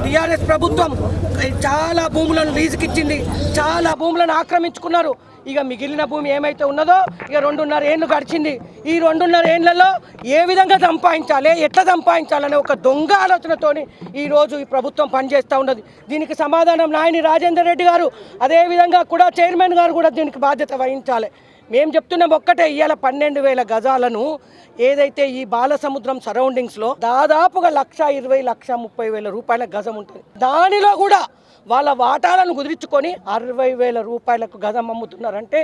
TRS ప్రభుత్వం చాలా భూములను లీజుకిచ్చింది, చాలా భూములను ఆక్రమించుకున్నారు. ఇక మిగిలిన భూమి ఏమైతే ఉన్నదో ఇక 2.5 ఏళ్ళు గడిచింది. ఈ 2.5 ఏళ్లలో ఏ విధంగా సంపాదించాలి, ఎట్లా సంపాదించాలనే ఒక దొంగ ఆలోచనతోని ఈరోజు ఈ ప్రభుత్వం పనిచేస్తూ ఉన్నది. దీనికి సమాధానం నాయని రాజేందర్ రెడ్డి గారు, అదేవిధంగా కూడా చైర్మన్ గారు కూడా దీనికి బాధ్యత వహించాలి. మేము చెప్తున్నాం ఒక్కటే, ఇవాళ 12,000 గజాలను ఏదైతే ఈ బాలసముద్రం సరౌండింగ్స్లో దాదాపుగా 1,20,000 1,30,000 రూపాయల గజం ఉంటుంది. దానిలో కూడా వాళ్ళ వాటాలను కుదిరించుకొని 60,000 రూపాయలకు గజం అమ్ముతున్నారంటే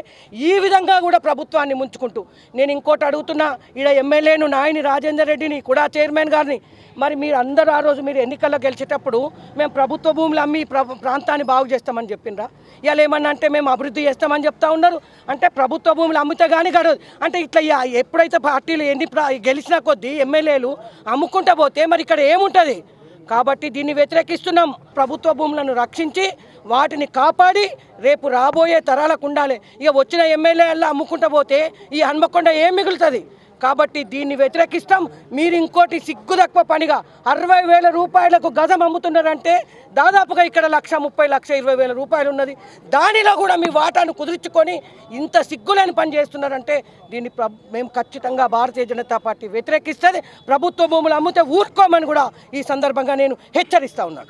ఈ విధంగా కూడా ప్రభుత్వాన్ని ముంచుకుంటూ. నేను ఇంకోటి అడుగుతున్నా, ఈడ ఎమ్మెల్యేను నాయని రాజేందర్ రెడ్డిని కూడా చైర్మన్ గారిని, మరి మీరు అందరూ ఆ రోజు మీరు ఎన్నికల్లో గెలిచేటప్పుడు మేము ప్రభుత్వ భూములు అమ్మి ప్రాంతాన్ని బాగు చేస్తామని చెప్పిండ్రా? ఇవాళ ఏమన్నా అంటే మేము అభివృద్ధి చేస్తామని చెప్తా ఉన్నారు. అంటే ప్రభుత్వ భూములు అమ్మితే కానీ గడవదు. అంటే ఇట్లా ఎప్పుడైతే పార్టీలు గెలిచిన కొద్దీ ఎమ్మెల్యేలు అమ్ముకుంటా పోతే మరి ఇక్కడ ఏముంటుంది? కాబట్టి దీన్ని వ్యతిరేకిస్తున్నాం. ప్రభుత్వ భూములను రక్షించి వాటిని కాపాడి రేపు రాబోయే తరాలకు ఉండాలి. ఇక వచ్చిన ఎమ్మెల్యేలా అమ్ముకుంటా పోతే ఈ హన్మకొండ ఏం మిగులుతుంది? కాబట్టి దీన్ని వ్యతిరేకిస్తాం. మీరు ఇంకోటి సిగ్గు తక్కువ పనిగా 60,000 రూపాయలకు గజం అమ్ముతున్నారంటే దాదాపుగా ఇక్కడ 1,30,000 1,20,000 రూపాయలు ఉన్నది. దానిలో కూడా మీ వాటాను కుదుర్చుకొని ఇంత సిగ్గులేని పని చేస్తున్నారంటే దీన్ని మేము ఖచ్చితంగా భారతీయ జనతా పార్టీ వ్యతిరేకిస్తుంది. ప్రభుత్వ భూములు అమ్మితే ఊరుకోమని కూడా ఈ సందర్భంగా నేను హెచ్చరిస్తా ఉన్నాను.